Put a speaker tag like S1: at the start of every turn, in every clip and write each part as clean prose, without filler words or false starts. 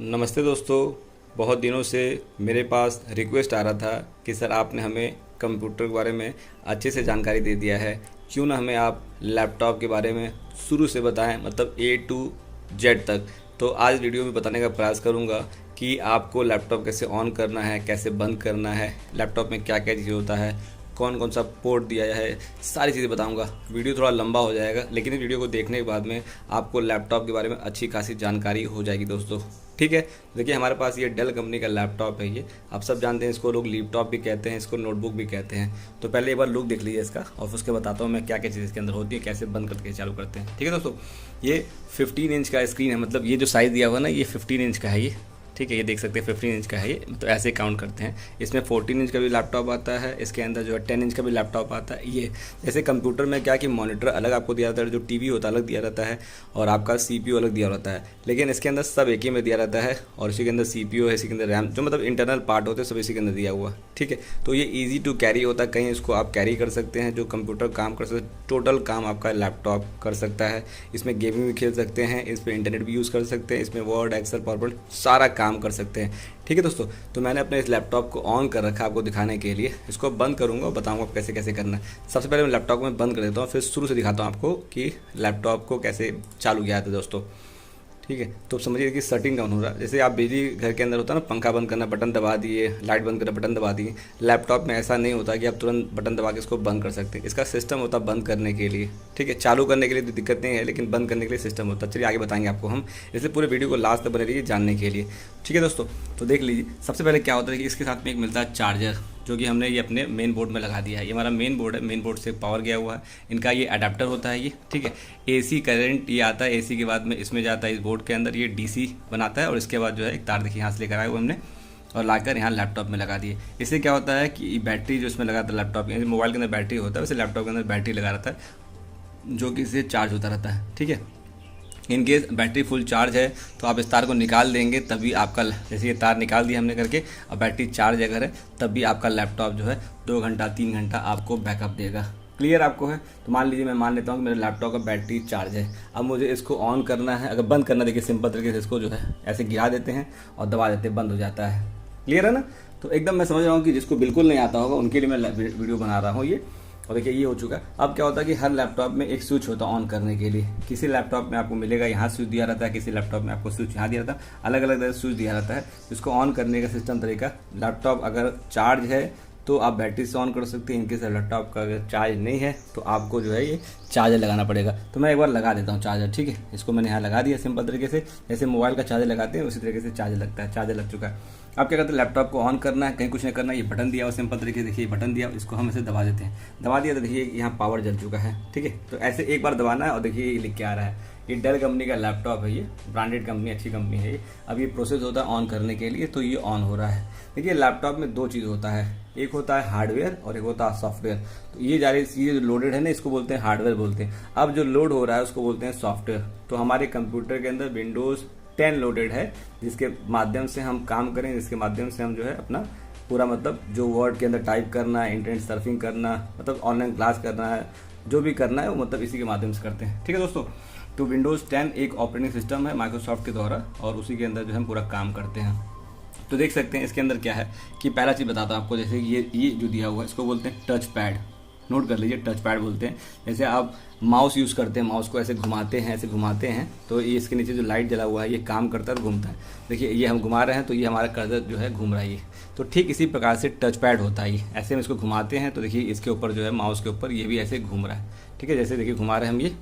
S1: नमस्ते दोस्तों। बहुत दिनों से मेरे पास रिक्वेस्ट आ रहा था कि सर आपने हमें कंप्यूटर के बारे में अच्छे से जानकारी दे दिया है, क्यों ना हमें आप लैपटॉप के बारे में शुरू से बताएं, मतलब ए टू जेड तक। तो आज वीडियो में बताने का प्रयास करूंगा कि आपको लैपटॉप कैसे ऑन करना है, कैसे बंद करना है, लैपटॉप में क्या क्या चीज़ होता है, कौन कौन सा पोर्ट दिया है, सारी चीज़ें बताऊंगा। वीडियो थोड़ा लंबा हो जाएगा, लेकिन इस वीडियो को देखने के बाद में आपको लैपटॉप के बारे में अच्छी खासी जानकारी हो जाएगी दोस्तों। ठीक है, देखिए हमारे पास ये डेल कंपनी का लैपटॉप है। ये आप सब जानते हैं, इसको लोग लैपटॉप भी कहते हैं, इसको नोटबुक भी कहते हैं। तो पहले एक बार लुक देख लीजिए इसका, और उसके बताता हूँ मैं क्या क्या चीज़ इसके अंदर होती है, कैसे बंद करके चालू करते हैं। ठीक है दोस्तों, ये 15 इंच का स्क्रीन है, मतलब ये जो साइज़ दिया हुआ है ना, ये 15 इंच का है ये। ठीक है, ये देख सकते हैं 15 इंच का है ये, तो ऐसे काउंट करते हैं। इसमें 14 इंच का भी लैपटॉप आता है, इसके अंदर जो है 10 इंच का भी लैपटॉप आता है। ये जैसे कंप्यूटर में क्या कि मॉनिटर अलग आपको दिया रहता है, जो टीवी होता है अलग दिया रहता है, और आपका सीपीयू अलग दिया रहता है, लेकिन इसके अंदर सब एक ही में दिया रहता है। और इसी के अंदर सीपीयू है, इसी के अंदर रैम, जो मतलब इंटरनल पार्ट होते हैं सब इसी के अंदर दिया हुआ है। ठीक है, तो ये ईजी टू कैरी होता है, कहीं इसको आप कैरी कर सकते हैं। जो कंप्यूटर काम कर सकते हैं, टोटल काम आपका लैपटॉप कर सकता है। इसमें गेमिंग भी खेल सकते हैं, इस पर इंटरनेट भी यूज़ कर सकते हैं, इसमें वर्ड, एक्सेल, पावरपॉइंट सारा काम कर सकते हैं। ठीक है दोस्तों, तो मैंने अपने इस लैपटॉप को ऑन कर रखा है आपको दिखाने के लिए। इसको बंद करूंगा और बताऊंगा कैसे कैसे करना है। सबसे पहले मैं लैपटॉप को मैं बंद कर देता हूँ, फिर शुरू से दिखाता हूँ आपको कि लैपटॉप को कैसे चालू किया था दोस्तों। ठीक है, तो समझिए कि सेटिंग डाउन हो रहा है। जैसे आप बिजली घर के अंदर होता है ना, पंखा बंद करना बटन दबा दिए, लाइट बंद करना बटन दबा दिए। लैपटॉप में ऐसा नहीं होता कि आप तुरंत बटन दबा के इसको बंद कर सकते हैं। इसका सिस्टम होता है बंद करने के लिए। ठीक है, चालू करने के लिए तो दिक्कत नहीं है, लेकिन बंद करने के लिए सिस्टम होता है। चलिए आगे बताएंगे आपको हम, इसलिए पूरे वीडियो को लास्ट तक बने रहिए जानने के लिए। ठीक है दोस्तों, तो देख लीजिए सबसे पहले क्या होता है कि इसके साथ में एक मिलता है चार्जर, जो कि हमने ये अपने मेन बोर्ड में लगा दिया है। ये हमारा मेन बोर्ड है, मेन बोर्ड से पावर गया हुआ है। इनका ये अडेप्टर होता है ये। ठीक है, एसी करंट ये आता है, एसी के बाद में इसमें जाता है इस बोर्ड के अंदर, ये डीसी बनाता है। और इसके बाद जो है एक तार देखिए यहाँ से लेकर आए हुए हमने, और लाकर यहाँ लैपटॉप में लगा दिए। इससे क्या होता है कि बैटरी जो इसमें लगाता है लैपटॉप के, मोबाइल के अंदर बैटरी होता है, वैसे लैपटॉप के अंदर बैटरी लगा रहता है, जो कि इससे चार्ज होता रहता है। ठीक है, in case battery full charge है तो आप इस तार को निकाल देंगे, तभी आपका, जैसे ये तार निकाल दिया हमने करके, अब बैटरी चार्ज अगर है तब भी आपका लैपटॉप जो है 2 घंटा 3 घंटा आपको बैकअप देगा। क्लियर आपको है? तो मान लीजिए मैं मान लेता हूँ कि मेरे लैपटॉप का बैटरी चार्ज है। अब मुझे इसको ऑन करना है, अगर बंद करना, देखिए सिंपल तरीके से इसको जो है ऐसे गिरा देते हैं और दबा देते हैं, बंद हो जाता है। क्लियर है ना? तो एकदम मैं समझ रहा हूँ कि जिसको बिल्कुल नहीं आता होगा उनके लिए मैं वीडियो बना रहा हूँ ये। और देखिए ये हो चुका है। अब क्या होता है कि हर लैपटॉप में एक स्विच होता है ऑन करने के लिए। किसी लैपटॉप में आपको मिलेगा यहाँ स्विच दिया रहता है, किसी लैपटॉप में आपको स्विच यहाँ दिया रहता है, अलग अलग स्विच दिया रहता है। इसको ऑन करने का सिस्टम तरीका, लैपटॉप अगर चार्ज है तो आप बैटरी से ऑन कर सकते हैं। इनके लैपटॉप का अगर चार्ज नहीं है तो आपको जो है ये चार्जर लगाना पड़ेगा। तो मैं एक बार लगा देता हूँ चार्जर। ठीक है, इसको मैंने यहाँ लगा दिया सिंपल तरीके से, जैसे मोबाइल का चार्जर लगाते हैं उसी तरीके से चार्जर लगता है। चार्जर लग चुका है। अब क्या करते हैं, लैपटॉप को ऑन करना है, कहीं कुछ नहीं करना है, ये बटन दिया हुआ सिंपल तरीके से, देखिए बटन दिया, इसको हम ऐसे दबा देते हैं। दबा दिया तो देखिए यहाँ पावर जल चुका है। ठीक है, तो ऐसे एक बार दबाना है और देखिए ये लिख के आ रहा है। ये डेल कंपनी का लैपटॉप है, ये ब्रांडेड कंपनी, अच्छी कंपनी है ये। अब ये प्रोसेस होता है ऑन करने के लिए, तो ये ऑन हो रहा है। देखिए लैपटॉप में 2 चीज़ होता है, एक होता है हार्डवेयर और एक होता है सॉफ्टवेयर। तो ये ये जो लोडेड है ना, इसको बोलते हैं हार्डवेयर बोलते हैं। अब जो लोड हो रहा है उसको बोलते हैं सॉफ्टवेयर। तो हमारे कंप्यूटर के अंदर विंडोज़ 10 लोडेड है, जिसके माध्यम से हम काम करें, जिसके माध्यम से हम जो है अपना पूरा, मतलब जो वर्ड के अंदर टाइप करना है, इंटरनेट सर्फिंग करना, मतलब ऑनलाइन क्लास करना है, जो भी करना है वो मतलब इसी के माध्यम से करते हैं। ठीक है दोस्तों, तो विंडोज़ 10 एक ऑपरेटिंग सिस्टम है माइक्रोसॉफ्ट के द्वारा, और उसी के अंदर जो हम पूरा काम करते हैं। तो देख सकते हैं इसके अंदर क्या है कि पहला चीज़ बताता हूँ आपको। जैसे ये जो दिया हुआ है इसको बोलते हैं टच पैड। नोट कर लीजिए, टच पैड बोलते हैं। जैसे आप माउस यूज़ करते हैं, माउस को ऐसे घुमाते हैं, ऐसे घुमाते हैं, तो ये इसके नीचे जो लाइट जला हुआ है ये काम करता है और घूमता है। देखिए ये हम घुमा रहे हैं तो ये हमारा कर्सर जो है घूम रहा है ये। तो ठीक इसी प्रकार से टच पैड होता है ये। ऐसे हम इसको घुमाते हैं तो देखिए इसके ऊपर जो है, माउस के ऊपर ये भी ऐसे घूम रहा है। ठीक है, जैसे देखिए घुमा रहे हैं हम ये,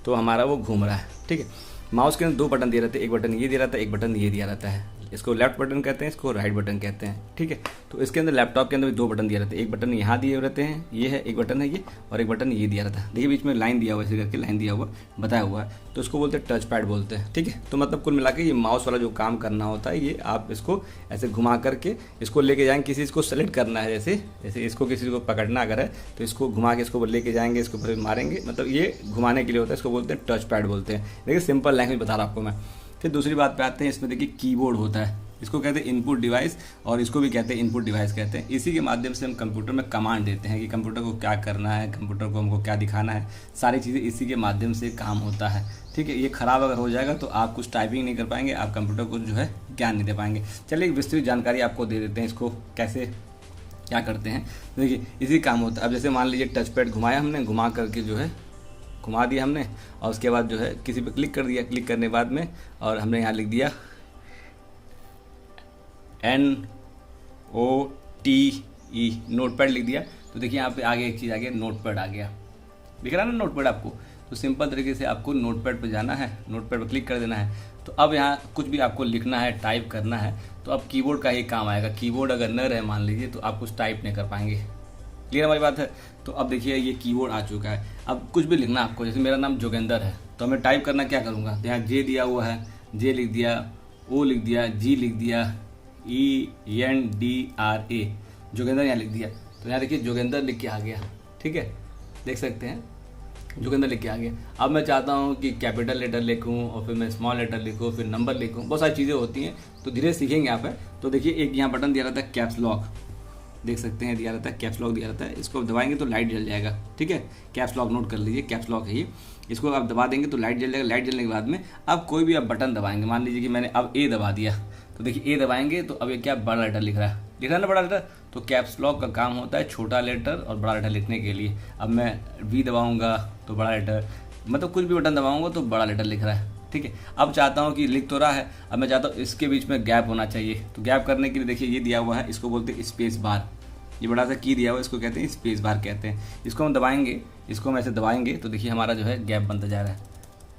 S1: तो हमारा वो घूम रहा है। ठीक है, माउस के अंदर 2 बटन दिए रहते हैं, एक बटन ये दिया रहता है, एक बटन ये दिया रहता है। इसको लेफ्ट बटन कहते हैं, इसको राइट बटन कहते हैं। ठीक है, तो इसके अंदर लैपटॉप के अंदर भी 2 बटन दिए रहते हैं, एक बटन यहाँ दिए रहते हैं, ये है एक बटन है ये, और एक बटन ये दिया रहता है। देखिए बीच में लाइन दिया हुआ है, इसी करके लाइन दिया हुआ बताया हुआ है, तो इसको बोलते हैं टच पैड बोलते हैं। ठीक है, तो मतलब कुल मिला के ये माउस वाला जो काम करना होता है, ये आप इसको ऐसे घुमा करके इसको लेके जाएंगे, किसी चीज़ को सेलेक्ट करना है, जैसे इसको किसी को पकड़ना अगर है तो इसको घुमा के इसको लेके जाएंगे, इसको फिर मारेंगे, मतलब ये घुमाने के लिए होता है, इसको बोलते हैं टच पैड बोलते हैं। देखिए सिंपल लैंग्वेज बता रहा हूँ आपको मैं। फिर दूसरी बात पे आते हैं, इसमें देखिए कीबोर्ड होता है। इसको कहते हैं इनपुट डिवाइस और इसको भी कहते हैं इनपुट डिवाइस कहते हैं। इसी के माध्यम से हम कंप्यूटर में कमांड देते हैं कि कंप्यूटर को क्या करना है, कंप्यूटर को हमको क्या दिखाना है, सारी चीज़ें इसी के माध्यम से काम होता है। ठीक है, ये ख़राब अगर हो जाएगा तो आप कुछ टाइपिंग नहीं कर पाएंगे, आप कंप्यूटर को जो है ज्ञान नहीं दे पाएंगे। चलिए एक विस्तृत जानकारी आपको दे देते हैं, इसको कैसे क्या करते हैं। देखिए इसी काम होता है। अब जैसे मान लीजिए टच पैड घुमाया हमने, घुमा करके जो है घुमा दिया हमने और उसके बाद जो है किसी पे क्लिक कर दिया, क्लिक करने के बाद में और हमने यहाँ लिख दिया NOTE नोटपैड लिख दिया, तो देखिए यहाँ पे आगे एक चीज़ आ गया, नोटपैड आ गया, दिख रहा है ना नोटपैड आपको। तो सिंपल तरीके से आपको नोटपैड पे जाना है, नोटपैड पे क्लिक कर देना है। तो अब यहाँ कुछ भी आपको लिखना है, टाइप करना है, तो अब कीबोर्ड का ही काम आएगा। कीबोर्ड अगर न रहे मान लीजिए तो आप कुछ टाइप नहीं कर पाएंगे। क्लियर हमारी बात है। तो अब देखिए ये कीबोर्ड आ चुका है। अब कुछ भी लिखना आपको, जैसे मेरा नाम जोगेंद्र है तो हमें टाइप करना क्या करूँगा, यहाँ जे दिया हुआ है, जे लिख दिया, ओ लिख दिया, जी लिख दिया, ENDRA जोगेंद्र यहाँ लिख दिया। तो यहाँ देखिए जोगेंद्र लिख के आ गया। ठीक है, देख सकते हैं जोगेंद्र लिख के आ गया। अब मैं चाहता हूँ कि कैपिटल लेटर लिखूँ और फिर मैं स्मॉल लेटर लिखूँ, फिर नंबर लिखूँ, बहुत सारी चीज़ें होती हैं, तो धीरे सीखेंगे यहाँ पे। तो देखिए एक यहाँ बटन दिया रहता है कैप्स लॉक, देख सकते हैं दिया रहता है, कैप्स लॉक दिया रहता है। इसको दबाएंगे तो लाइट जल जाएगा। ठीक है, कैप्स लॉक नोट कर लीजिए, कैप्स लॉक है ये। इसको आप दबा देंगे तो लाइट जल जाएगा। लाइट जलने के बाद में अब कोई भी आप बटन दबाएंगे, मान लीजिए कि मैंने अब ए दबा दिया, तो देखिए ए दबाएंगे तो अब ये क्या बड़ा लेटर लिख रहा है ना बड़ा लेटर। तो कैप्स लॉक का काम होता है छोटा लेटर और बड़ा लेटर लिखने के लिए। अब मैं वी दबाऊंगा तो बड़ा लेटर, मतलब कुछ भी बटन दबाऊंगा तो बड़ा लेटर लिख रहा है। ठीक है, अब चाहता हूँ कि लिख तो रहा है, अब मैं चाहता हूँ इसके बीच में गैप होना चाहिए। तो गैप करने के लिए देखिए ये दिया हुआ है, इसको बोलते हैं स्पेस बार। ये बड़ा सा की दिया हुआ है, इसको कहते हैं स्पेस बार कहते हैं। इसको हम दबाएंगे, इसको हम ऐसे दबाएंगे तो देखिए हमारा जो है गैप बनता जा रहा है।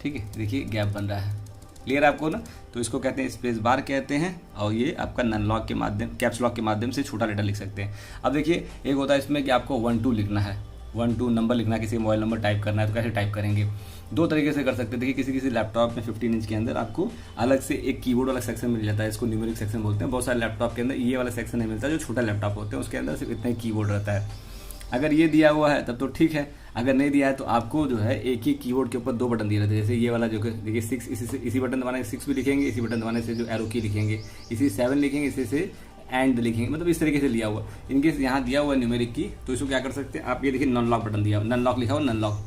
S1: ठीक है, देखिए गैप बन रहा है। क्लियर आपको ना। तो इसको कहते हैं स्पेस बार कहते हैं और ये आपका नन लॉक के माध्यम, कैप्स लॉक के माध्यम से छोटा लेटर लिख सकते हैं। अब देखिए एक होता है इसमें कि आपको 1-2 लिखना है, 1-2 नंबर लिखना है, किसी मोबाइल नंबर टाइप करना है, तो कैसे टाइप करेंगे। दो तरीके से कर सकते हैं। देखिए किसी लैपटॉप में 15 इंच के अंदर आपको अलग से एक कीबोर्ड वाला सेक्शन मिल जाता है, इसको न्यूमेरिक सेक्शन बोलते हैं। बहुत सारे लैपटॉप के अंदर ये वाला सेक्शन नहीं मिलता, जो छोटा लैपटॉप होते हैं उसके अंदर सिर्फ इतना ही कीबोर्ड रहता है। अगर ये दिया हुआ है तब तो ठीक है, अगर नहीं दिया है तो आपको जो है एक ही कीबोर्ड के ऊपर 2 बटन दिए रहते हैं। जैसे ये वाला जो देखिए 6, इसी बटन दबाने से 6 भी लिखेंगे, इसी बटन दबाने से जो एरो की लिखेंगे, इसी 7 लिखेंगे, इसी से एंड लिखेंगे, मतलब इस तरीके से लिया हुआ। इनकेस यहाँ दिया हुआ है न्यूमेरिक की, तो इसको क्या कर सकते हैं आप, ये देखिए नन लॉक बटन दिया हुआ, नन लॉक लिखा हुआ, नन लॉक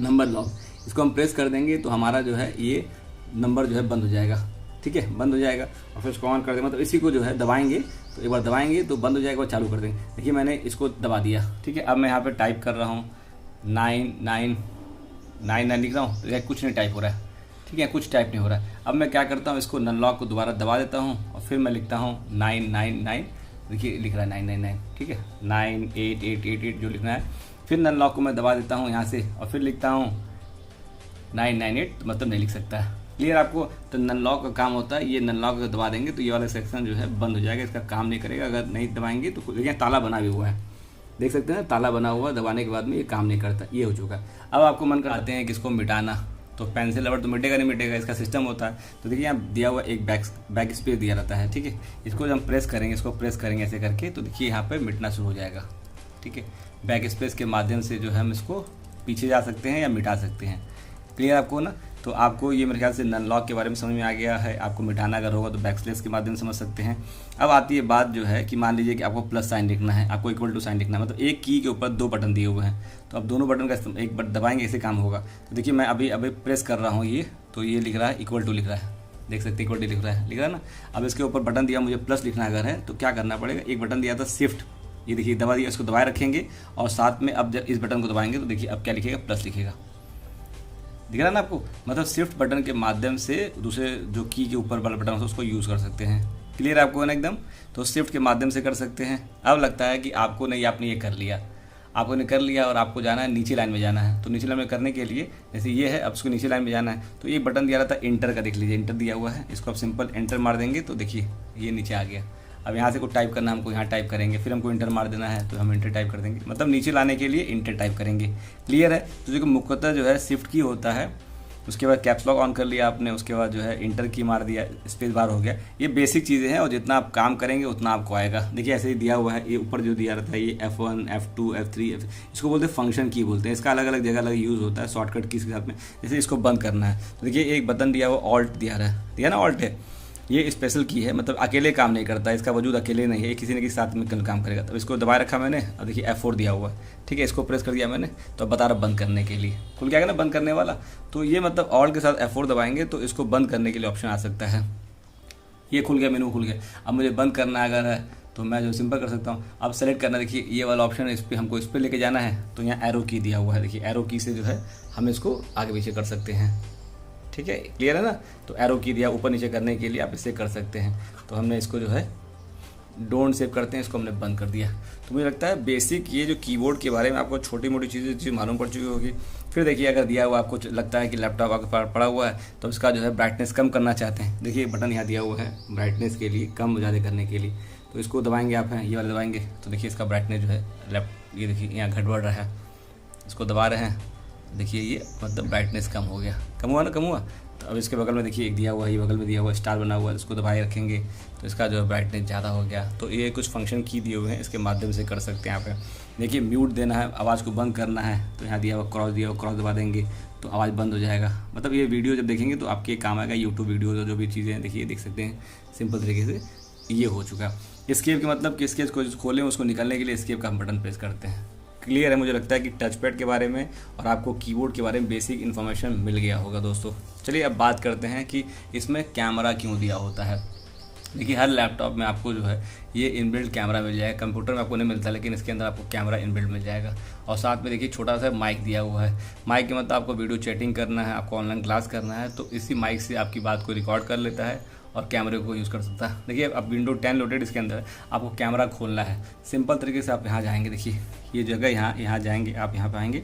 S1: नंबर लॉक, इसको हम प्रेस कर देंगे तो हमारा जो है ये नंबर जो है बंद हो जाएगा। ठीक है, बंद हो जाएगा और फिर इसको ऑन कर देंगे, मतलब इसी को जो है दबाएंगे तो एक बार दबाएंगे तो बंद हो जाएगा और चालू कर देंगे। देखिए मैंने इसको दबा दिया। ठीक है, अब मैं यहाँ पे टाइप कर रहा हूँ 9999 लिख रहा हूँ, तो कुछ नहीं टाइप हो रहा है। ठीक है, कुछ टाइप नहीं हो रहा है। अब मैं क्या करता हूँ, इसको नन लॉक को दोबारा दबा देता हूँ और फिर मैं लिखता हूँ 999, देखिए लिख रहा है 999। ठीक है, 98888 जो लिखना है। फिर नन लॉक को मैं दबा देता हूँ यहाँ से और फिर लिखता हूँ 998, मतलब नहीं लिख सकता है। क्लियर आपको। तो नन लॉक का काम होता है, ये नन लॉक अगर दबा देंगे तो ये वाला सेक्शन जो है बंद हो जाएगा, इसका काम नहीं करेगा। अगर नहीं दबाएंगे तो देखिए ताला बना भी हुआ है, देख सकते हैं ताला बना हुआ, दबाने के बाद में ये काम नहीं करता, ये हो चुका है। अब आपको मन कराते हैं कि इसको मिटाना, तो पेंसिल रबड़ तो मिटेगा नहीं मिटेगा, इसका सिस्टम होता है। तो देखिए यहाँ दिया हुआ एक बैक स्पेस दिया रहता है। ठीक है, इसको जब हम प्रेस करेंगे, इसको प्रेस करेंगे ऐसे करके, तो देखिए यहाँ पर मिटना शुरू हो जाएगा। ठीक है, बैक स्पेस के माध्यम से जो है हम इसको पीछे जा सकते हैं या मिटा सकते हैं। क्लियर आपको ना। तो आपको ये मेरे ख्याल से नन लॉक के बारे में समझ में आ गया है। आपको मिटाना अगर होगा तो बैक स्लैश के माध्यम से समझ सकते हैं। अब आती है बात जो है कि मान लीजिए कि आपको प्लस साइन लिखना है, आपको इक्वल टू साइन लिखना है, मतलब एक की के ऊपर 2 बटन दिए हुए हैं, तो अब दोनों बटन का एक बटन दबाएंगे ऐसे काम होगा। तो देखिए मैं अभी प्रेस कर रहा हूँ ये, तो ये लिख रहा है इक्वल टू लिख रहा है, देख सकते हैं इक्वल टू लिख रहा है ना। अब इसके ऊपर बटन दिया मुझे प्लस लिखना अगर है तो क्या करना पड़ेगा, एक बटन दिया था शिफ्ट, ये देखिए दबा दिया, इसको दबाए रखेंगे और साथ में अब जब इस बटन को दबाएंगे तो देखिए अब क्या लिखेगा, प्लस लिखेगा। दिख रहा है ना आपको। मतलब शिफ्ट बटन के माध्यम से दूसरे जो की के ऊपर वाला बटन होता है उसको यूज़ कर सकते हैं। क्लियर आपको है ना एकदम। तो शिफ्ट के माध्यम से कर सकते हैं। अब लगता है कि आपको नहीं, आपने ये कर लिया, आपने कर लिया और आपको जाना है नीचे लाइन में जाना है। तो नीचे लाइन में करने के लिए जैसे ये है, अब उसको नीचे लाइन में जाना है तो ये बटन दिया रहता है इंटर का, देख लीजिए इंटर दिया हुआ है, इसको आप सिंपल एंटर मार देंगे तो देखिए ये नीचे आ गया। अब यहाँ से कुछ टाइप करना हमको यहाँ टाइप करेंगे, फिर हमको इंटर मार देना है तो हम इंटर टाइप कर देंगे, मतलब नीचे लाने के लिए इंटर टाइप करेंगे। क्लियर है। तो जो मुख्यतः जो है शिफ्ट की होता है, उसके बाद कैप्स लॉक ऑन कर लिया आपने, उसके बाद जो है इंटर की मार दिया, स्पेस बार हो गया। ये बेसिक चीज़ें हैं और जितना आप काम करेंगे उतना आपको आएगा। देखिए ऐसे ही दिया हुआ है, ये ऊपर जो दिया रहता है ये F1 F2 F3 इसको बोलते हैं फंक्शन की बोलते हैं। इसका अलग अलग जगह अलग यूज़ होता है शॉर्टकट की के साथ में। जैसे इसको बंद करना है तो देखिए एक बटन दिया हुआ ऑल्ट दिया रहा है, दिया ना ऑल्ट है, ये स्पेशल की है, मतलब अकेले काम नहीं करता, इसका वजूद अकेले नहीं है, ये किसी न किसी साथ में काम करेगा। तो इसको दबाए रखा मैंने, अब देखिए F4 दिया हुआ है, ठीक है। इसको प्रेस कर दिया मैंने, तो अब बता रहा बंद करने के लिए, खुल गया ना बंद करने वाला। तो ये मतलब ऑल्ट के साथ F4 दबाएंगे तो इसको बंद करने के लिए ऑप्शन आ सकता है। ये खुल गया, मेनू खुल गया। अब मुझे बंद करना अगर है तो मैं जो सिंपल कर सकता हूँ। अब सेलेक्ट करना, देखिए ये वाला ऑप्शन है, इस पर हमको इस पर लेके जाना है, तो यहाँ एरो की दिया हुआ है, देखिए एरो की से जो है हम इसको आगे पीछे कर सकते हैं, ठीक है। क्लियर है ना। तो एरो की दिया ऊपर नीचे करने के लिए आप इससे कर सकते हैं। तो हमने इसको जो है डोंट सेव करते हैं, इसको हमने बंद कर दिया। तो मुझे लगता है बेसिक ये जो कीबोर्ड के बारे में आपको छोटी मोटी चीज़ें मालूम पड़ चुकी होगी। फिर देखिए अगर दिया हुआ आपको लगता है कि लैपटॉप आपके पास पड़ा हुआ है तो इसका जो है ब्राइटनेस कम करना चाहते हैं, देखिए बटन यहाँ दिया हुआ है ब्राइटनेस के लिए, कम ज़्यादा करने के लिए। तो इसको दबाएंगे आप, हैं ये वाला दबाएंगे तो देखिए इसका ब्राइटनेस जो है ये देखिए यहाँ घट बढ़ रहा है। इसको दबा रहे हैं, देखिए ये मतलब ब्राइटनेस कम हो गया, कम हुआ ना, कम हुआ। तो अब इसके बगल में देखिए एक दिया हुआ है, ये बगल में दिया हुआ स्टार बना हुआ है, इसको दबाए रखेंगे तो इसका जो है ब्राइटनेस ज़्यादा हो गया। तो ये कुछ फंक्शन की दिए हुए हैं, इसके माध्यम से कर सकते हैं। यहाँ पे देखिए म्यूट देना है, आवाज़ को बंद करना है, तो यहाँ दिया हुआ क्रॉस दिया हुआ, क्रॉस दबा देंगे तो आवाज़ बंद हो जाएगा। मतलब ये वीडियो जब देखेंगे तो आपके काम आएगा, यूट्यूब वीडियो जो भी चीज़ें हैं देखिए देख सकते हैं सिंपल तरीके से ये हो चुका। एस्केप के मतलब कि स्केच को खोलें उसको निकलने के लिए एस्केप का हम बटन प्रेस करते हैं। क्लियर है, मुझे लगता है कि टच पैड के बारे में और आपको कीबोर्ड के बारे में बेसिक इन्फॉर्मेशन मिल गया होगा दोस्तों। चलिए अब बात करते हैं कि इसमें कैमरा क्यों दिया होता है। देखिए हर लैपटॉप में आपको जो है ये इनबिल्ट कैमरा मिल जाएगा, कंप्यूटर में आपको नहीं मिलता लेकिन इसके अंदर आपको कैमरा इनबिल्ट मिल जाएगा। और साथ में देखिए छोटा सा माइक दिया हुआ है। माइक के मतलब आपको वीडियो चैटिंग करना है, आपको ऑनलाइन क्लास करना है तो इसी माइक से आपकी बात को रिकॉर्ड कर लेता है और कैमरे को यूज़ कर सकता है। देखिए अब विंडो 10 लोडेड, इसके अंदर आपको कैमरा खोलना है। सिंपल तरीके से आप यहाँ जाएंगे, देखिए ये जगह यहाँ जाएंगे, आप यहाँ पे आएंगे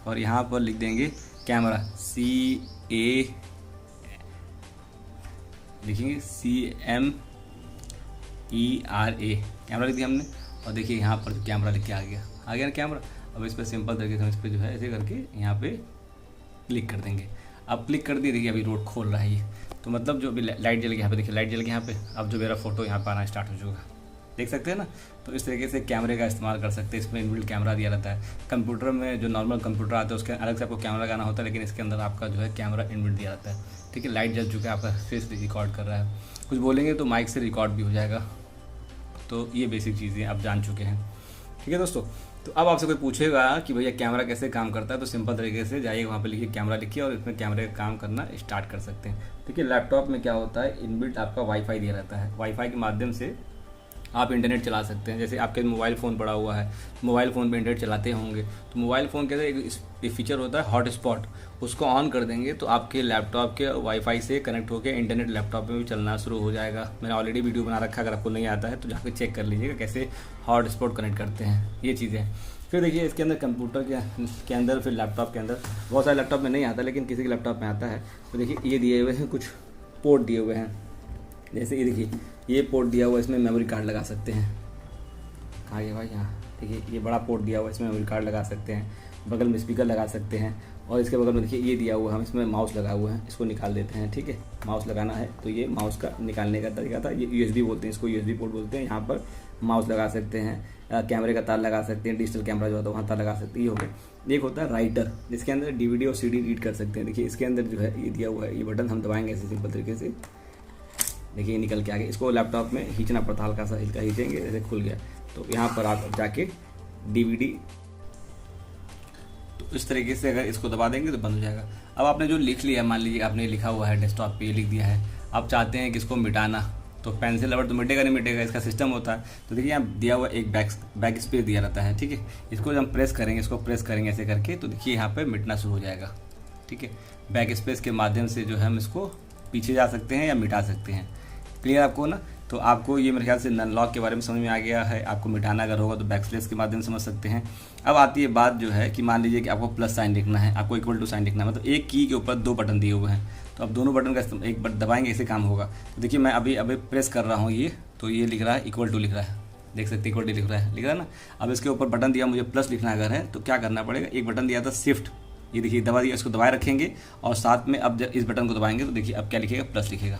S1: और यहाँ पर लिख देंगे कैमरा, CA लिखेंगे CMERA, कैमरा लिख दिया हमने। और देखिए यहाँ पर जो कैमरा लिख के आ गया ना कैमरा। अब इस पर सिंपल तरीके से हम इस पर जो है ऐसे करके यहाँ पे क्लिक कर देंगे। अब क्लिक कर दिए, देखिए अभी रोड खोल रहा है ये। तो मतलब जो अभी लाइट जल गई यहाँ पे, देखिए लाइट जल गई यहाँ पे। अब जो मेरा फोटो यहाँ पर आना स्टार्ट हो चुका, देख सकते हैं ना। तो इस तरीके से कैमरे का इस्तेमाल कर सकते हैं। इसमें इनबिल्ट कैमरा दिया रहता है। कंप्यूटर में जो नॉर्मल कंप्यूटर आता है उसके अलग से आपको कैमरा लगाना होता है, लेकिन इसके अंदर आपका जो है कैमरा इनबिल्ट दिया रहता है। ठीक है, लाइट जल चुका है, आपका फेस रिकॉर्ड कर रहा है, कुछ बोलेंगे तो माइक से रिकॉर्ड भी हो जाएगा। तो ये बेसिक चीज़ें आप जान चुके हैं। ठीक है दोस्तों, तो अब आपसे कोई पूछेगा कि भैया कैमरा कैसे काम करता है, तो सिंपल तरीके से जाइए वहाँ पे लिखिए कैमरा लिखिए और इसमें कैमरे का काम करना स्टार्ट कर सकते हैं। देखिए लैपटॉप में क्या होता है, इनबिल्ट आपका वाईफाई दिया रहता है। वाईफाई के माध्यम से आप इंटरनेट चला सकते हैं। जैसे आपके मोबाइल फ़ोन पड़ा हुआ है, मोबाइल फ़ोन पे इंटरनेट चलाते होंगे, तो मोबाइल फ़ोन के अंदर एक फीचर होता है हॉटस्पॉट, उसको ऑन कर देंगे तो आपके लैपटॉप के वाईफाई से कनेक्ट होकर इंटरनेट लैपटॉप में भी चलना शुरू हो जाएगा। मैंने ऑलरेडी वीडियो बना रखा है, अगर आपको नहीं आता है तो जाकर चेक कर लीजिएगा कैसे हॉटस्पॉट कनेक्ट करते हैं, ये चीज़ें। फिर देखिए इसके अंदर कंप्यूटर के अंदर, फिर लैपटॉप के अंदर, बहुत सारे लैपटॉप में नहीं आता लेकिन किसी के लैपटॉप में आता है। तो देखिए ये दिए हुए हैं, कुछ पोर्ट दिए हुए हैं। जैसे ये देखिए ये पोर्ट दिया हुआ है, इसमें मेमोरी कार्ड लगा सकते हैं। कहाँ गया भाई, यहाँ देखिए ये बड़ा पोर्ट दिया हुआ है, इसमें मेमोरी कार्ड लगा सकते हैं। बगल में स्पीकर लगा सकते हैं और इसके बगल में देखिए ये दिया हुआ है, हम इसमें माउस लगा हुआ है, इसको निकाल देते हैं। ठीक है, माउस लगाना है तो ये माउस का निकालने का तरीका था। ये USB बोलते हैं, इसको USB पोर्ट बोलते हैं। यहाँ पर माउस लगा सकते हैं, कैमरे का तार लगा सकते हैं, डिजिटल कैमरा जो होता है वहाँ तार लगा सकते हैं। ये हो गया। एक होता है राइटर, जिसके अंदर DVD और CD रीड कर सकते हैं। देखिए इसके अंदर जो है ये दिया हुआ है, ये बटन हम दबाएंगे ऐसे सिंपल तरीके से, देखिए ये निकल के आ गया। इसको लैपटॉप में खींचना पड़ता, हल्का सा इसका खींचेंगे, जैसे खुल गया। तो यहाँ पर आप जाके DVD, तो इस तरीके से अगर इसको दबा देंगे तो बंद हो जाएगा। अब आपने जो लिख लिया, मान लीजिए आपने लिखा हुआ है डेस्कटॉप पे, ये लिख दिया है, आप चाहते हैं कि इसको मिटाना, तो पेंसिल रबर तो मिटेगा नहीं मिटेगा, इसका सिस्टम होता है। तो देखिए यहाँ दिया हुआ एक बैक स्पेस दिया रहता है। ठीक है, इसको जब हम प्रेस करेंगे, इसको प्रेस करेंगे ऐसे करके, तो देखिए यहाँ पर मिटना शुरू हो जाएगा। ठीक है, बैक स्पेस के माध्यम से जो है हम इसको पीछे जा सकते हैं या मिटा सकते हैं। क्लियर आपको ना। तो आपको ये मेरे ख्याल से नन लॉक के बारे में समझ में आ गया है। आपको मिटाना अगर होगा तो बैकस्पेस के माध्यम से समझ सकते हैं। अब आती है बात जो है कि मान लीजिए कि आपको प्लस साइन लिखना है, आपको इक्वल टू साइन लिखना है, मतलब एक की के ऊपर दो बटन दिए हुए हैं, तो अब दोनों बटन का एक बटन दबाएंगे ऐसे काम होगा। तो देखिए मैं अभी प्रेस कर रहा हूँ ये, तो ये लिख रहा है इक्वल टू लिख रहा है, देख सकते हैं इक्वल टू लिख रहा है ना। अब इसके ऊपर बटन दिया, मुझे प्लस लिखना अगर है तो क्या करना पड़ेगा, एक बटन दिया था शिफ्ट, ये देखिए दबा दिया, इसको दबाए रखेंगे और साथ में अब जब इस बटन को दबाएंगे तो देखिए अब क्या लिखेगा, प्लस लिखेगा।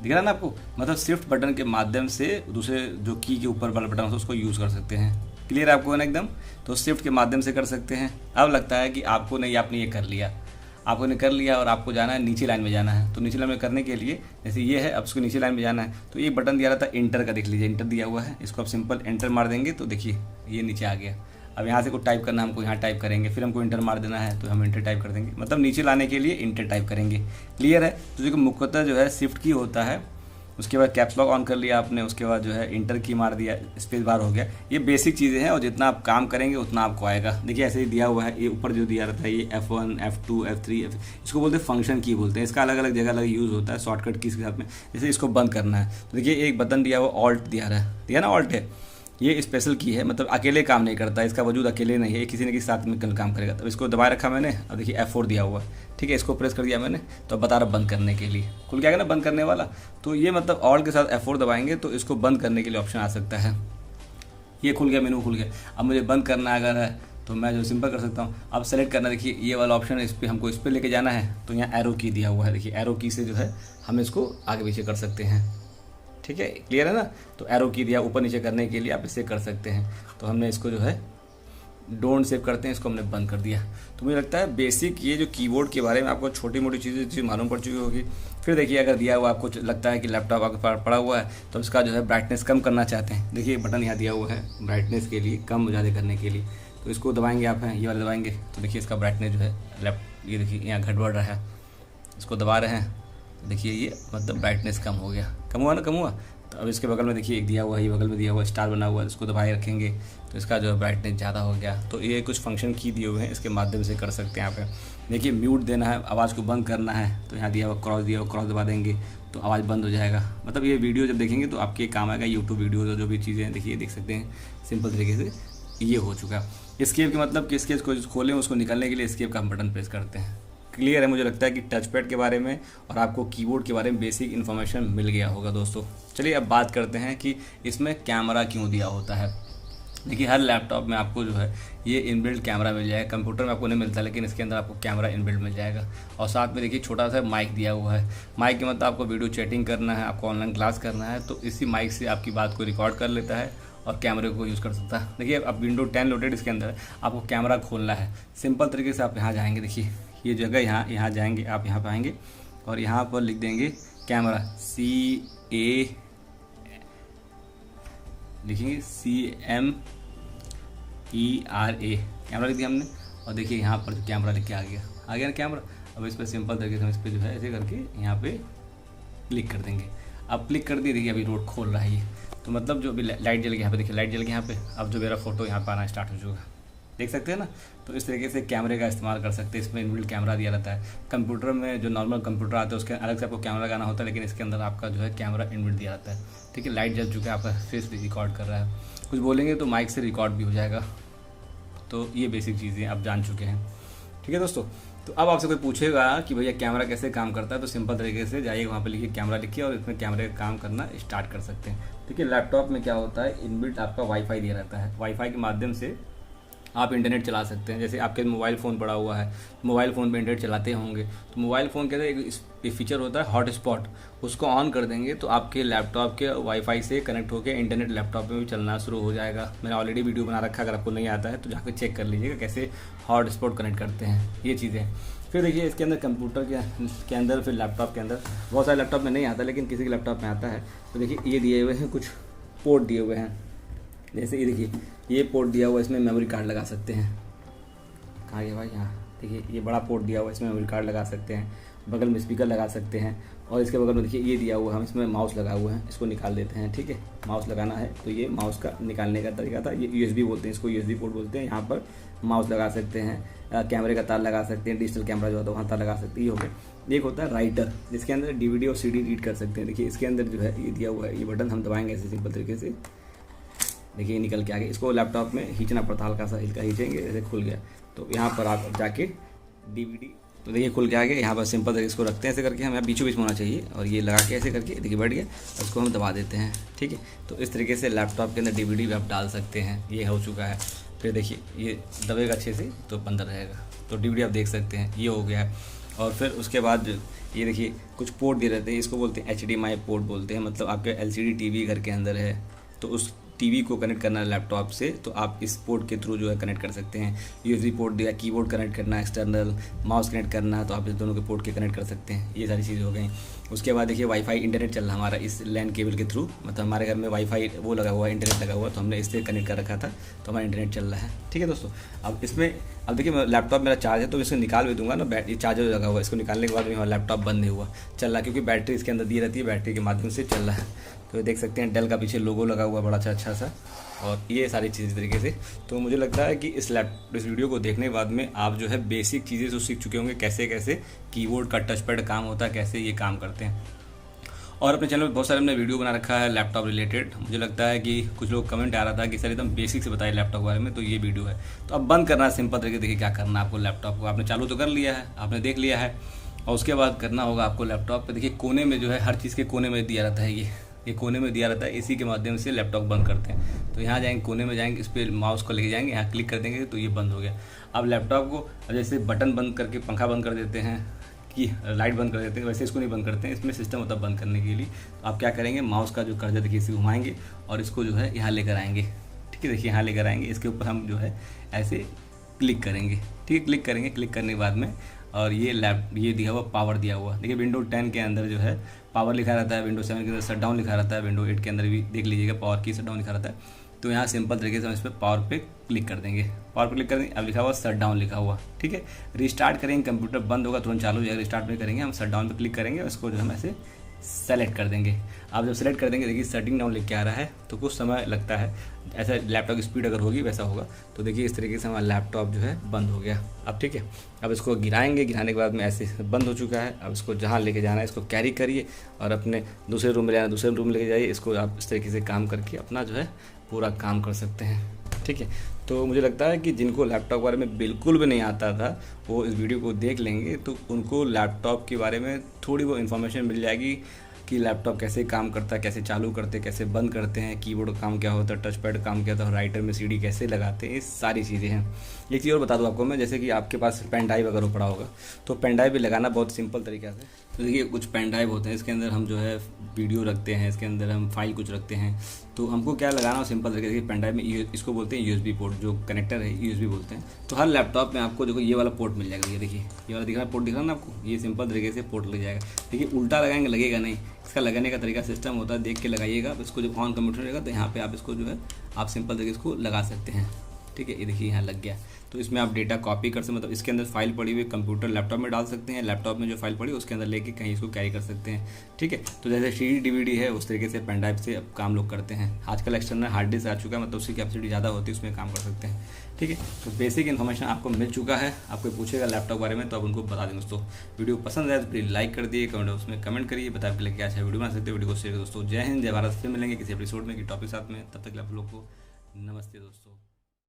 S1: दिख रहा है ना आपको, मतलब शिफ्ट बटन के माध्यम से दूसरे जो की के ऊपर वाला बटन होता है उसको यूज़ कर सकते हैं। क्लियर आपको है ना एकदम। तो शिफ्ट के माध्यम से कर सकते हैं। अब लगता है कि आपको नहीं, आपने ये कर लिया, आपको ने कर लिया और आपको जाना है नीचे लाइन में जाना है। तो नीचे लाइन में करने के लिए जैसे ये है, अब इसको नीचे लाइन में जाना है तो ये बटन दिया रहता है इंटर का, देख लीजिए इंटर दिया हुआ है, इसको आप सिंपल एंटर मार देंगे तो देखिए ये नीचे आ गया। अब यहाँ से कुछ टाइप करना है हमको, यहाँ टाइप करेंगे, फिर हमको इंटर मार देना है तो हम इंटर टाइप कर देंगे, मतलब नीचे लाने के लिए इंटर टाइप करेंगे। क्लियर है। तो जो मुख्यतः जो है शिफ्ट की होता है, उसके बाद कैप्स लॉक ऑन कर लिया आपने, उसके बाद जो है इंटर की मार दिया, स्पेस बार हो गया। ये बेसिक चीज़ें हैं और जितना आप काम करेंगे उतना आपको आएगा। देखिए ऐसे ही दिया हुआ है, ये ऊपर जो दिया रहता है ये F1 F2 F3 इसको बोलते हैं फंक्शन की बोलते हैं। इसका अलग अलग जगह अलग यूज़ होता है शॉर्टकट की के साथ में। जैसे इसको बंद करना है तो देखिए एक बटन दिया हुआ ऑल्ट दिया ना, ऑल्ट है, ये स्पेशल की है, मतलब अकेले काम नहीं करता, इसका वजूद अकेले नहीं है, किसी न किसी साथ में काम करेगा। तो इसको दबाए रखा मैंने, अब देखिए F4 दिया हुआ है, ठीक है, इसको प्रेस कर दिया मैंने तो अब बता रहा बंद करने के लिए, खुल गया ना बंद करने वाला। तो ये मतलब ऑल के साथ F4 दबाएंगे तो इसको बंद करने के लिए ऑप्शन आ सकता है। ये खुल गया, मेनू खुल गया। अब मुझे बंद करना अगर है तो मैं जो सिंपल कर सकता हूँ, अब सेलेक्ट करना, देखिए ये वाला ऑप्शन है, इस पर हमको इस पर लेके जाना है तो यहाँ एरो की दिया हुआ है, देखिए एरो की से जो है हम इसको आगे पीछे कर सकते हैं। ठीक है, क्लियर है ना। तो एरो की दिया ऊपर नीचे करने के लिए आप इससे कर सकते हैं। तो हमने इसको जो है डोंट सेव करते हैं, इसको हमने बंद कर दिया। तो मुझे लगता है बेसिक ये जो कीबोर्ड के बारे में आपको छोटी मोटी चीज़ें मालूम पड़ चुकी होगी। फिर देखिए अगर दिया हुआ आपको लगता है कि लैपटॉप आपके पास पड़ा हुआ है तो इसका जो है ब्राइटनेस कम करना चाहते हैं, देखिए बटन यहाँ दिया हुआ है ब्राइटनेस के लिए, कम ज़्यादा करने के लिए। तो इसको दबाएंगे आप, हैं ये वाला दबाएंगे तो देखिए इसका ब्राइटनेस जो है ये देखिए यहाँ घट बढ़ रहा है, इसको दबा रहे हैं देखिए ये मतलब ब्राइटनेस कम हो गया, कम हुआ ना, कम हुआ। तो अब इसके बगल में देखिए एक दिया हुआ है, ये बगल में दिया हुआ स्टार बना हुआ है, इसको दबाए रखेंगे तो इसका जो है ब्राइटनेस ज़्यादा हो गया। तो ये कुछ फंक्शन की दिए हुए हैं, इसके माध्यम से कर सकते हैं। यहाँ पे देखिए म्यूट देना है, आवाज़ को बंद करना है तो यहाँ दिया हुआ क्रॉस दिया हुआ, क्रॉस दबा देंगे तो आवाज़ बंद हो जाएगा। मतलब ये वीडियो जब देखेंगे तो आपके काम आएगा, यूट्यूब वीडियो जो भी चीज़ें हैं देखिए देख सकते हैं सिंपल तरीके से ये हो चुका। एस्केप के मतलब कि स्केच को खोलें उसको निकलने के लिए एस्केप का हम बटन प्रेस करते हैं। क्लियर है। मुझे लगता है कि टच पैड के बारे में और आपको कीबोर्ड के बारे में बेसिक इन्फॉर्मेशन मिल गया होगा दोस्तों। चलिए अब बात करते हैं कि इसमें कैमरा क्यों दिया होता है। देखिए हर लैपटॉप में आपको जो है ये इनबिल्ट कैमरा मिल जाएगा, कंप्यूटर में आपको नहीं मिलता लेकिन इसके अंदर आपको कैमरा इनबिल्ट मिल जाएगा। और साथ में देखिए छोटा सा माइक दिया हुआ है। माइक के मतलब आपको वीडियो चैटिंग करना है, आपको ऑनलाइन क्लास करना है तो इसी माइक से आपकी बात को रिकॉर्ड कर लेता है और कैमरे को यूज़ कर सकता है। देखिए अब विंडो 10 लोडेड, इसके अंदर आपको कैमरा खोलना है। सिंपल तरीके से आप यहाँ जाएंगे, देखिए ये जगह यहाँ जाएंगे, आप यहाँ पर आएंगे और यहाँ पर लिख देंगे कैमरा, CA लिखेंगे CMERA, कैमरा लिख दिया हमने। और देखिए यहाँ पर जो कैमरा लिख के आ गया ना कैमरा। अब इस पर सिंपल तरीके से हम इस पर जो है ऐसे करके यहाँ पे क्लिक कर देंगे। अब क्लिक कर दिए, देखिए अभी रोड खोल रहा है ये। तो मतलब जो अभी लाइट जल गई यहाँ पे, देखिए लाइट जल गई यहाँ पे। अब जो मेरा फोटो यहाँ पर आना स्टार्ट हो चुका, देख सकते हैं ना। तो इस तरीके से कैमरे का इस्तेमाल कर सकते हैं। इसमें इनबिल्ट कैमरा दिया रहता है। कंप्यूटर में जो नॉर्मल कंप्यूटर आता है उसके अलग से आपको कैमरा लगाना होता है, लेकिन इसके अंदर आपका जो है कैमरा इनबिल्ट दिया रहता है। ठीक है, लाइट जल चुका है, आपका फेस रिकॉर्ड कर रहा है, कुछ बोलेंगे तो माइक से रिकॉर्ड भी हो जाएगा। तो ये बेसिक चीज़ें आप जान चुके हैं। ठीक है दोस्तों, तो अब आपसे कोई पूछेगा कि भैया कैमरा कैसे काम करता है, तो सिंपल तरीके से जाइए वहाँ पे लिखिए कैमरा लिखिए और इसमें कैमरे का काम करना स्टार्ट कर सकते हैं। ठीक है, लैपटॉप में क्या होता है, इनबिल्ट आपका वाईफाई दिया रहता है। वाईफाई के माध्यम से आप इंटरनेट चला सकते हैं। जैसे आपके मोबाइल फ़ोन पड़ा हुआ है, मोबाइल फ़ोन पे इंटरनेट चलाते होंगे तो मोबाइल फ़ोन के अंदर एक फीचर होता है हॉटस्पॉट, उसको ऑन कर देंगे तो आपके लैपटॉप के वाईफाई से कनेक्ट होकर इंटरनेट लैपटॉप में भी चलना शुरू हो जाएगा। मैंने ऑलरेडी वीडियो बना रखा है, अगर आपको नहीं आता है तो जाकर चेक कर लीजिएगा कैसे हॉटस्पॉट कनेक्ट करते हैं ये चीज़ें। फिर देखिए इसके अंदर कंप्यूटर के अंदर, फिर लैपटॉप के अंदर, बहुत सारे लैपटॉप में नहीं आता लेकिन किसी के लैपटॉप में आता है। तो देखिए ये दिए हुए हैं, कुछ पोर्ट दिए हुए हैं। जैसे ये देखिए ये पोर्ट दिया हुआ है, इसमें मेमोरी कार्ड लगा सकते हैं। कहाँ गया भाई, यहाँ देखिए ये बड़ा पोर्ट दिया हुआ है, इसमें मेमोरी कार्ड लगा सकते हैं। बगल में स्पीकर लगा सकते हैं और इसके बगल में देखिए ये दिया हुआ है, हम इसमें माउस लगा हुआ है, इसको निकाल देते हैं। ठीक है, माउस लगाना है तो ये माउस का निकालने का तरीका था। ये USB बोलते हैं, इसको USB पोर्ट बोलते हैं। यहाँ पर माउस लगा सकते हैं, कैमरे का तार लगा सकते हैं, डिजिटल कैमरा जो होता है वहाँ तार लगा सकते हैं। ये हो गया। एक होता है राइटर, जिसके अंदर DVD और CD रीड कर सकते हैं। देखिए इसके अंदर जो है ये दिया हुआ है, ये बटन हम दबाएंगे ऐसे सिंपल तरीके से, देखिए निकल के आगे। इसको लैपटॉप में खींचना पड़ता, हल्का सा खींचेंगे, ऐसे खुल गया। तो यहाँ पर आप जाके DVD, तो देखिए खुल के आ गया। यहाँ पर सिंपल तरीके इसको रखते हैं ऐसे करके, हमें बीचों बीच में होना चाहिए और ये लगा के ऐसे करके देखिए बैठ गया, उसको हम दबा देते हैं। ठीक है, तो इस तरीके से लैपटॉप के अंदर DVD भी आप डाल सकते हैं। ये हो चुका है। फिर देखिए ये दबेगा अच्छे से तो अंदर रहेगा, तो DVD आप देख सकते हैं, ये हो गया है। और फिर उसके बाद ये देखिए कुछ पोर्ट दिए रहते हैं, इसको बोलते हैं HDMI पोर्ट बोलते हैं। मतलब आपके LCD TV घर के अंदर है तो उस टीवी को कनेक्ट करना है लैपटॉप से, तो आप इस पोर्ट के थ्रू जो है कनेक्ट कर सकते हैं। यूएसबी पोर्ट दिया, कीबोर्ड कनेक्ट करना है, एक्सटर्नल माउस कनेक्ट करना है, तो आप इस दोनों के पोर्ट के कनेक्ट कर सकते हैं। ये सारी चीज़ें हो गई। उसके बाद देखिए वाईफाई इंटरनेट चल रहा हमारा इस लैन केबल के थ्रू, मतलब हमारे घर में वाईफाई वो लगा हुआ है, इंटरनेट लगा हुआ है, तो हमने इससे कनेक्ट कर रखा था, तो हमारा इंटरनेट चल रहा है। ठीक है दोस्तों, अब इसमें अब देखिए लैपटॉप मेरा चार्ज है, तो इसको निकाल भी दूंगा ना, बैटरी चार्जर लगा हुआ है, इसको निकालने के बाद भी हमारा लैपटॉप बंद नहीं हुआ, चल रहा है, क्योंकि बैटरी इसके अंदर दी रहती है, बैटरी के माध्यम से चल रहा है। तो देख सकते हैं डेल का पीछे लोगो लगा हुआ है बड़ा अच्छा सा, और ये सारी चीज़ें तरीके से। तो मुझे लगता है कि इस वीडियो को देखने के बाद में आप जो है बेसिक चीज़ें तो सीख चुके होंगे, कैसे कैसे कीबोर्ड का टच पैड काम होता है, कैसे ये काम करते हैं। और अपने चैनल में बहुत सारे हमने वीडियो बना रखा है लैपटॉप रिलेटेड। मुझे लगता है कि कुछ लोग कमेंट आ रहा था कि सर एकदम बेसिक से बताइए लैपटॉप के बारे में, तो ये वीडियो है। तो अब बंद करना है सिंपल तरीके। देखिए क्या करना है आपको, लैपटॉप को आपने चालू तो कर लिया है, आपने देख लिया है, और उसके बाद करना होगा आपको लैपटॉप पे, देखिए कोने में जो है हर चीज़ के कोने में दिया रहता है, ये कोने में दिया रहता है, इसी के माध्यम से लैपटॉप बंद करते हैं। तो यहाँ जाएंगे, कोने में जाएंगे, इस पर माउस को लेके जाएंगे, यहाँ क्लिक कर देंगे तो ये बंद हो गया। अब लैपटॉप को जैसे बटन बंद करके पंखा बंद कर देते हैं कि लाइट बंद कर देते हैं, वैसे इसको नहीं बंद करते हैं, इसमें सिस्टम होता है बंद करने के लिए। तो आप क्या करेंगे, माउस का जो कर्जा देखिए इसे घुमाएंगे और इसको जो है यहाँ लेकर आएंगे। ठीक है, देखिए यहाँ लेकर आएंगे, इसके ऊपर हम जो है ऐसे क्लिक करेंगे। ठीक है, क्लिक करेंगे, क्लिक करने के बाद में और ये दिया हुआ पावर दिया हुआ, देखिए विंडो 10 के अंदर जो है पावर लिखा रहता है, विंडो 7 के अंदर शट डाउन लिखा रहता है, विंडो 8 के अंदर भी देख लीजिएगा पावर की शट डाउन लिखा रहता है। तो यहाँ सिंपल तरीके से हम इस पर पावर पे क्लिक कर देंगे, पावर पे क्लिक कर देंगे, अब लिखा हुआ शट डाउन लिखा हुआ। ठीक है, रिस्टार्ट करेंगे, कंप्यूटर बंद होगा तुरंत चालू हो जाएगा, रिस्टार्ट में करेंगे, हम शट डाउन पे क्लिक करेंगे, उसको जो हम ऐसे सेलेक्ट कर देंगे। आप जब सेलेक्ट कर देंगे देखिए शटिंग डाउन लिख के आ रहा है, तो कुछ समय लगता है, ऐसा लैपटॉप की स्पीड अगर होगी वैसा होगा। तो देखिए इस तरीके से हमारा लैपटॉप जो है बंद हो गया। अब ठीक है, अब इसको गिराएंगे, गिराने के बाद में ऐसे बंद हो चुका है। अब इसको जहाँ लेके जाना है इसको कैरी करिए और अपने दूसरे रूम में जाना, दूसरे रूम में लेके जाइए। इसको आप इस तरीके से काम करके अपना जो है पूरा काम कर सकते हैं। ठीक है, तो मुझे लगता है कि जिनको लैपटॉप के बारे में बिल्कुल भी नहीं आता था वो इस वीडियो को देख लेंगे, तो उनको लैपटॉप के बारे में थोड़ी वो इन्फॉर्मेशन मिल जाएगी कि लैपटॉप कैसे काम करता है, कैसे चालू करते हैं, कैसे बंद करते हैं, कीबोर्ड का काम क्या होता है, टच पैड काम क्या होता है, राइटर में सीडी कैसे लगाते हैं, ये सारी चीज़ें हैं। एक चीज़ और बता दूं आपको मैं, जैसे कि आपके पास पेन ड्राइव अगर पड़ा होगा तो पेन ड्राइव भी लगाना बहुत सिंपल तरीका से। तो देखिए कुछ पेन ड्राइव होते हैं, इसके अंदर हम जो है वीडियो रखते हैं, इसके अंदर हम फाइल कुछ रखते हैं, तो हमको क्या लगाना हो सिंपल तरीके से। पेन ड्राइव में इसको बोलते हैं यूएसबी पोर्ट, जो कनेक्टर है यूएसबी बोलते हैं। तो हर लैपटॉप में आपको देखो ये वाला पोर्ट मिल जाएगा, ये देखिए ये वाला दिख रहा है पोर्ट, दिख रहा है ना आपको, ये सिंपल तरीके से पोर्ट लग जाएगा। देखिए उल्टा लगाएंगे लगेगा नहीं, इसका लगाने का तरीका सिस्टम होता है, देख के लगाइएगा। इसको जब ऑन कंप्यूटर रहेगा तो यहाँ पे आप इसको जो है आप सिंपल तरीके से इसको लगा सकते हैं। ठीक है, ये देखिए यहाँ लग गया। तो इसमें आप डेटा कॉपी कर सकते, मतलब इसके अंदर फाइल पड़ी हुई कंप्यूटर लैपटॉप में डाल सकते हैं, लैपटॉप में जो फाइल पड़ी उसके अंदर लेके कहीं इसको कैरी कर सकते हैं। ठीक है, तो जैसे CD DVD है उस तरीके से पेन ड्राइव से अब काम लोग करते हैं। आजकल एक्सटर्नल हार्ड डिस्क आ चुका है, मतलब उसकी कैपेसिटी ज़्यादा होती है, उसमें काम कर सकते हैं। ठीक है, तो बेसिक इन्फॉर्मेशन आपको मिल चुका है। आपको पूछेगा लैपटॉप बारे में तो आप उनको बता दें दोस्तों। वीडियो पसंद है तो प्लीज़ लाइक कर दिए, कमेंट उसमें कमेंट करिए, बताए पहले क्या अच्छा वीडियो बना सकते हैं, वीडियो को शेयर दोस्तों। जय हिंद, जय भारत। फिर मिलेंगे किसी एपिसोड में की टॉपिक साथ में, तब तक आप लोग को नमस्ते दोस्तों।